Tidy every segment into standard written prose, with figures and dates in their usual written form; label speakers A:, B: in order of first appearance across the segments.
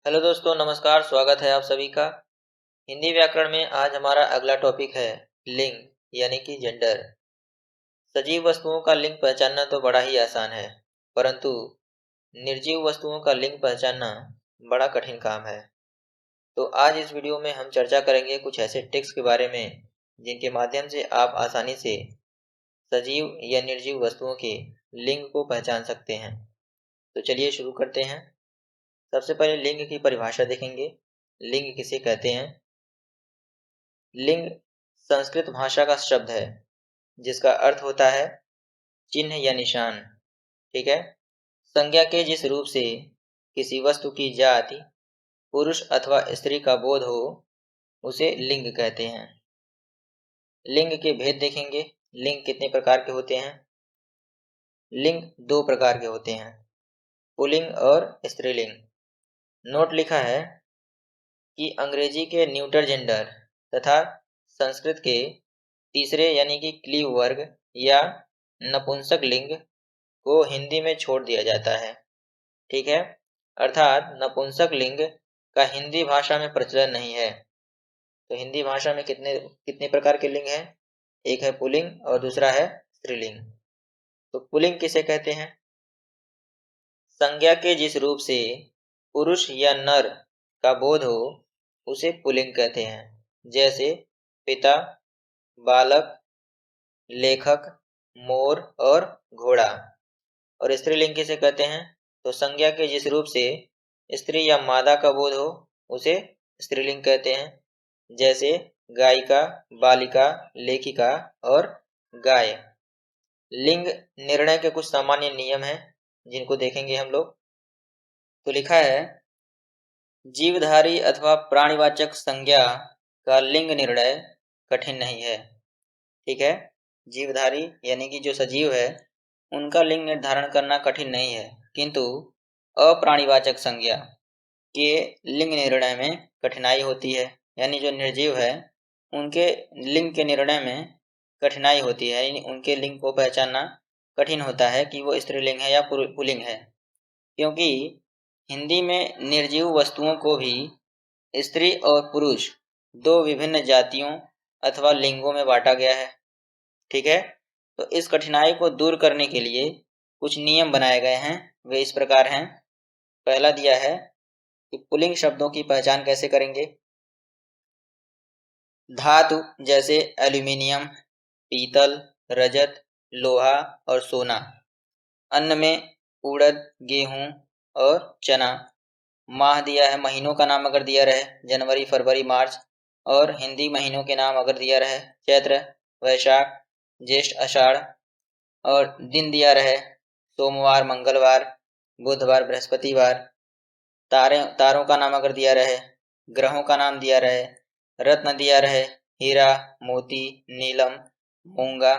A: Hello दोस्तों, नमस्कार। स्वागत है आप सभी का। हिंदी व्याकरण में आज हमारा अगला टॉपिक है लिंग यानी कि जेंडर। सजीव वस्तुओं का लिंग पहचानना तो बड़ा ही आसान है, परंतु निर्जीव वस्तुओं का लिंग पहचानना बड़ा कठिन काम है। तो आज इस वीडियो में हम चर्चा करेंगे कुछ ऐसे ट्रिक्स के बारे में जिनके माध्यम से आप आसानी से सजीव या निर्जीव वस्तुओं के लिंग को पहचान सकते हैं। तो चलिए शुरू करते हैं। सबसे पहले लिंग की परिभाषा देखेंगे। लिंग किसे कहते हैं? लिंग संस्कृत भाषा का शब्द है जिसका अर्थ होता है चिन्ह या निशान। ठीक है। संज्ञा के जिस रूप से किसी वस्तु की जाति, पुरुष अथवा स्त्री का बोध हो उसे लिंग कहते हैं। लिंग के भेद देखेंगे। लिंग कितने प्रकार के होते हैं? लिंग दो प्रकार के होते हैं, पुल्लिंग और स्त्रीलिंग। नोट लिखा है कि अंग्रेजी के न्यूटर जेंडर तथा संस्कृत के तीसरे यानी कि क्लीव वर्ग या नपुंसक लिंग को हिंदी में छोड़ दिया जाता है। ठीक है। अर्थात नपुंसक लिंग का हिंदी भाषा में प्रचलन नहीं है। तो हिंदी भाषा में कितने कितने प्रकार के लिंग हैं? एक है पुल्लिंग और दूसरा है स्त्रीलिंग। तो पुल्लिंग किसे कहते हैं? संज्ञा के जिस रूप से पुरुष या नर का बोध हो उसे पुल्लिंग कहते हैं। जैसे पिता, बालक, लेखक, मोर और घोड़ा। और स्त्रीलिंग किसे कहते हैं? तो संज्ञा के जिस रूप से स्त्री या मादा का बोध हो उसे स्त्रीलिंग कहते हैं। जैसे गायिका, बालिका, लेखिका और गाय। लिंग निर्णय के कुछ सामान्य नियम हैं जिनको देखेंगे हम लोग। तो लिखा है जीवधारी अथवा प्राणिवाचक संज्ञा का लिंग निर्णय कठिन नहीं है। ठीक है। जीवधारी यानी कि जो सजीव है उनका लिंग निर्धारण करना कठिन नहीं है, किंतु अप्राणिवाचक संज्ञा के लिंग निर्णय में कठिनाई होती है। यानी जो निर्जीव है उनके लिंग के निर्णय में कठिनाई होती है, यानी उनके लिंग को पहचानना कठिन होता है कि वो स्त्रीलिंग है या पुल्लिंग है। क्योंकि हिंदी में निर्जीव वस्तुओं को भी स्त्री और पुरुष दो विभिन्न जातियों अथवा लिंगों में बांटा गया है। ठीक है। तो इस कठिनाई को दूर करने के लिए कुछ नियम बनाए गए हैं। वे इस प्रकार हैं। पहला दिया है कि पुल्लिंग शब्दों की पहचान कैसे करेंगे। धातु जैसे एल्यूमिनियम, पीतल, रजत, लोहा और सोना। अन्न में उड़द, गेहूं और चना। माह दिया है, महीनों का नाम अगर दिया रहे जनवरी, फरवरी, मार्च। और हिंदी महीनों के नाम अगर दिया रहे चैत्र, वैशाख, ज्येष्ठ, आषाढ़। और दिन दिया रहे सोमवार, मंगलवार, बुधवार, बृहस्पतिवार। तारों का नाम अगर दिया रहे, ग्रहों का नाम दिया रहे, रत्न दिया रहे हीरा, मोती, नीलम, मूंगा।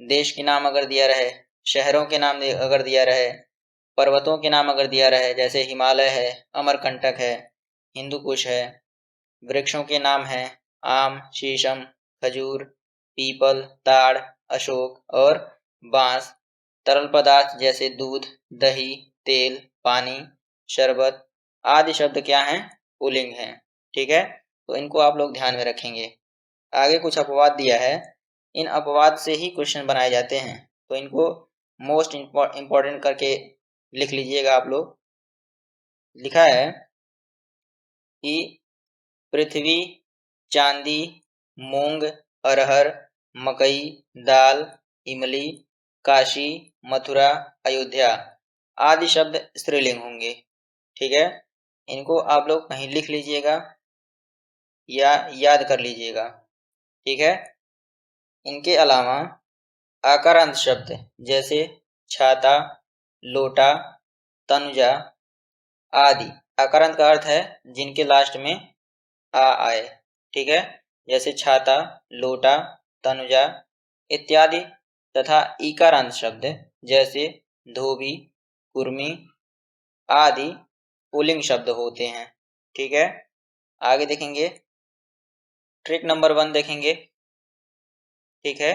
A: देश के नाम अगर दिया रहे, शहरों के नाम अगर दिया रहे, पर्वतों के नाम अगर दिया रहे जैसे हिमालय है, अमरकंटक है, हिंदू कुश है। वृक्षों के नाम हैं आम, शीशम, खजूर, पीपल, ताड़, अशोक और बांस। तरल पदार्थ जैसे दूध, दही, तेल, पानी, शरबत आदि शब्द क्या हैं? पुल्लिंग हैं। ठीक है। तो इनको आप लोग ध्यान में रखेंगे। आगे कुछ अपवाद दिया है, इन अपवाद से ही क्वेश्चन बनाए जाते हैं, तो इनको मोस्ट इम्पोर्टेंट करके लिख लीजिएगा आप लोग। लिखा है कि पृथ्वी, चांदी, मूंग, अरहर, मकई, दाल, इमली, काशी, मथुरा, अयोध्या आदि शब्द स्त्रीलिंग होंगे। ठीक है। इनको आप लोग कहीं लिख लीजिएगा या याद कर लीजिएगा। ठीक है। इनके अलावा आकारांत शब्द जैसे छाता, लोटा, तनुजा आदि। आकारांत का अर्थ है जिनके लास्ट में आ आए। ठीक है। जैसे छाता, लोटा, तनुजा इत्यादि। तथा ईकारांत शब्द जैसे धोबी, कुर्मी आदि पुल्लिंग शब्द होते हैं। ठीक है। आगे देखेंगे, ट्रिक नंबर 1 देखेंगे। ठीक है।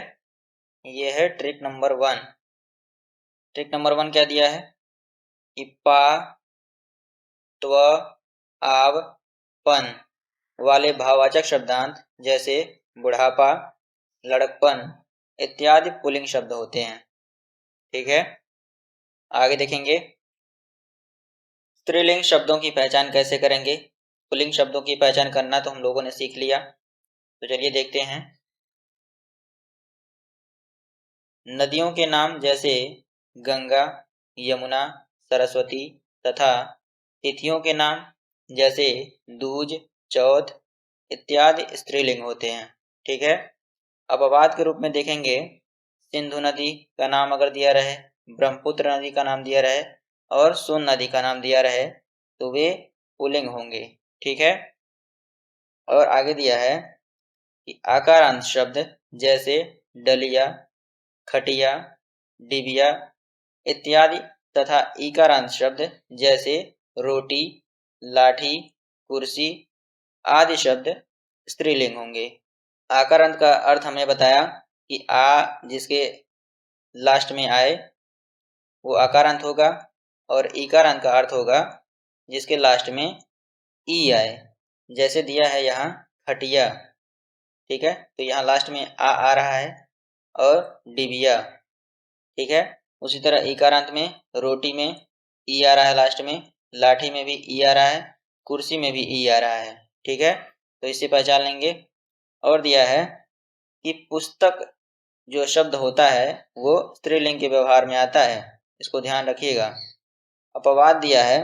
A: यह है ट्रिक नंबर 1। ट्रिक नंबर 1 क्या दिया है कि पा, त्व, आव, पन वाले भाववाचक शब्दांत जैसे बुढ़ापा, लड़कपन इत्यादि पुल्लिंग शब्द होते हैं। ठीक है, आगे देखेंगे स्त्रीलिंग शब्दों की पहचान कैसे करेंगे। पुल्लिंग शब्दों की पहचान करना तो हम लोगों ने सीख लिया, तो चलिए देखते हैं। नदियों के नाम जैसे गंगा, यमुना, सरस्वती तथा तिथियों के नाम जैसे दूज, चौथ इत्यादि स्त्रीलिंग होते हैं। ठीक है, अब अपवाद के रूप में देखेंगे सिंधु नदी का नाम अगर दिया रहे, ब्रह्मपुत्र नदी का नाम दिया रहे और सोन नदी का नाम दिया रहे तो वे पुल्लिंग होंगे। ठीक है, और आगे दिया है कि आकारांत शब्द जैसे डलिया, खटिया, डिबिया इत्यादि तथा इकारांत शब्द जैसे रोटी, लाठी, कुर्सी आदि शब्द स्त्रीलिंग होंगे। आकारांत का अर्थ हमने बताया कि आ जिसके लास्ट में आए वो आकारांत होगा और इकारांत का अर्थ होगा जिसके लास्ट में ई आए। जैसे दिया है यहाँ खटिया, ठीक है, तो यहाँ लास्ट में आ रहा है और डिबिया। ठीक है, उसी तरह इकारांत में रोटी में ई आ रहा है लास्ट में, लाठी में भी ई आ रहा है, कुर्सी में भी ई आ रहा है। ठीक है, तो इससे पहचान लेंगे। और दिया है कि पुस्तक जो शब्द होता है वो स्त्रीलिंग के व्यवहार में आता है, इसको ध्यान रखिएगा। अपवाद दिया है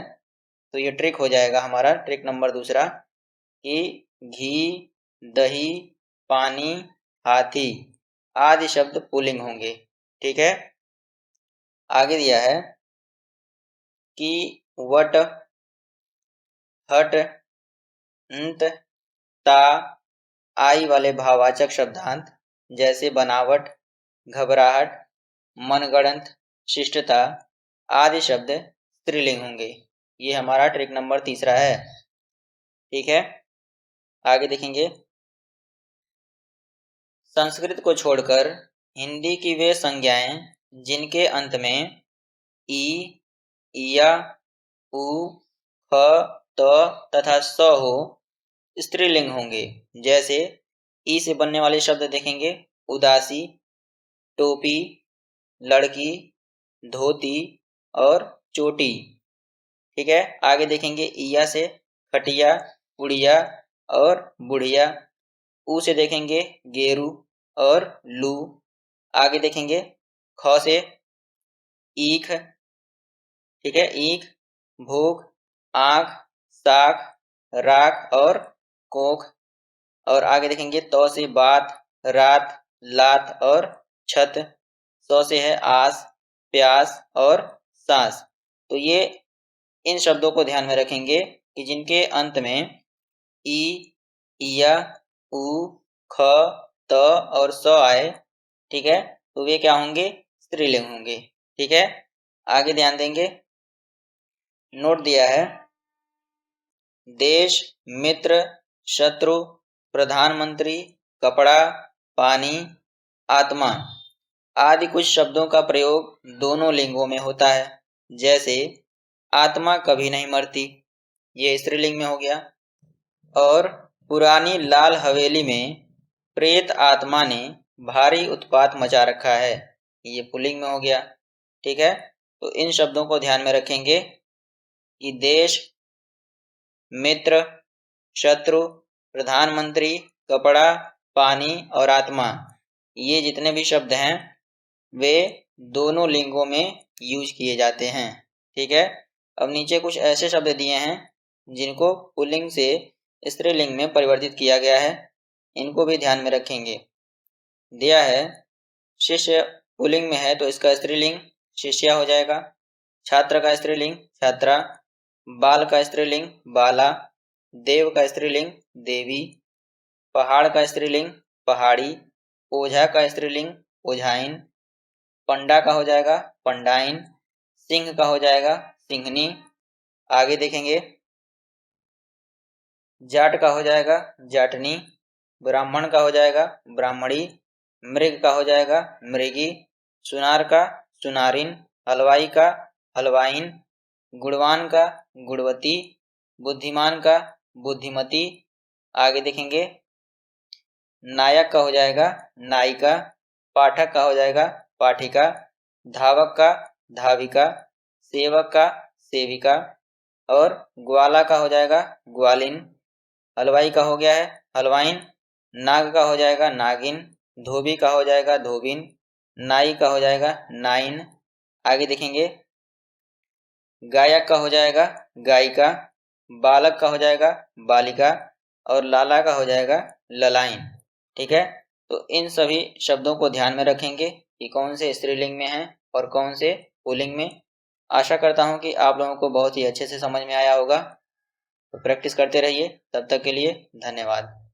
A: तो ये ट्रिक हो जाएगा हमारा, ट्रिक नंबर दूसरा कि घी, दही, पानी, हाथी आदि शब्द पुल्लिंग होंगे। ठीक है, आगे दिया है कि वट, हट, अंत, ता, आई वाले भाववाचक शब्दांत जैसे बनावट, घबराहट, मनगढ़ंत, शिष्टता आदि शब्द स्त्रीलिंग होंगे। ये हमारा ट्रिक नंबर तीसरा है। ठीक है, आगे देखेंगे संस्कृत को छोड़कर हिंदी की वे संज्ञाएं जिनके अंत में ई, इया, उ, ख, त तथा स हो स्त्रीलिंग होंगे। जैसे ई से बनने वाले शब्द देखेंगे उदासी, टोपी, लड़की, धोती और चोटी। ठीक है, आगे देखेंगे इया से खटिया, पुड़िया और बुढ़िया। ऊ से देखेंगे गेरू और लू। आगे देखेंगे ख से ईख, ठीक है, ईख, भूख, आंख, साख, राख और कोख। और आगे देखेंगे तो से बात, रात, लात और छत। सौ से है आस, प्यास और सांस। तो ये इन शब्दों को ध्यान में रखेंगे कि जिनके अंत में ई, इया, उ, ख, त और स आए, ठीक है, तो वे क्या होंगे, स्त्रीलिंग होंगे। ठीक है, आगे ध्यान देंगे। नोट दिया है देश, मित्र, शत्रु, प्रधानमंत्री, कपड़ा, पानी, आत्मा आदि कुछ शब्दों का प्रयोग दोनों लिंगों में होता है। जैसे आत्मा कभी नहीं मरती, ये स्त्रीलिंग में हो गया। और पुरानी लाल हवेली में प्रेत आत्मा ने भारी उत्पात मचा रखा है, ये पुल्लिंग में हो गया। ठीक है, तो इन शब्दों को ध्यान में रखेंगे कि देश, मित्र, शत्रु, प्रधानमंत्री, कपड़ा, पानी और आत्मा ये जितने भी शब्द हैं वे दोनों लिंगों में यूज किए जाते हैं। ठीक है, अब नीचे कुछ ऐसे शब्द दिए हैं जिनको पुल्लिंग से स्त्रीलिंग में परिवर्तित किया गया है, इनको भी ध्यान में रखेंगे। दिया है शिष्य पुल्लिंग में है तो इसका स्त्रीलिंग शिष्या हो जाएगा। छात्र का स्त्रीलिंग छात्रा, बाल का स्त्रीलिंग बाला, देव का स्त्रीलिंग देवी, पहाड़ का स्त्रीलिंग पहाड़ी, ओझा का स्त्रीलिंग ओझाइन, पंडा का हो जाएगा पंडाइन, सिंह का हो जाएगा सिंहनी। आगे देखेंगे जाट का हो जाएगा जाटनी, ब्राह्मण का हो जाएगा ब्राह्मणी, मृग का हो जाएगा मृगी, सुनार का सुनारिन, हलवाई का हलवाइन, गुणवान का गुणवती, बुद्धिमान का बुद्धिमती। आगे देखेंगे नायक का हो जाएगा नायिका, पाठक का हो जाएगा पाठिका, धावक का धाविका, सेवक का सेविका और ग्वाला का हो जाएगा ग्वालिन, हलवाई का हो गया है हलवाइन, नाग का हो जाएगा नागिन, धोबी का हो जाएगा धोबिन, नाई का हो जाएगा नाइन। आगे देखेंगे गायक का हो जाएगा गायिका, बालक का हो जाएगा बालिका और लाला का हो जाएगा ललाइन। ठीक है, तो इन सभी शब्दों को ध्यान में रखेंगे कि कौन से स्त्रीलिंग में हैं और कौन से पुल्लिंग में। आशा करता हूं कि आप लोगों को बहुत ही अच्छे से समझ में आया होगा। तो प्रैक्टिस करते रहिए। तब तक के लिए धन्यवाद।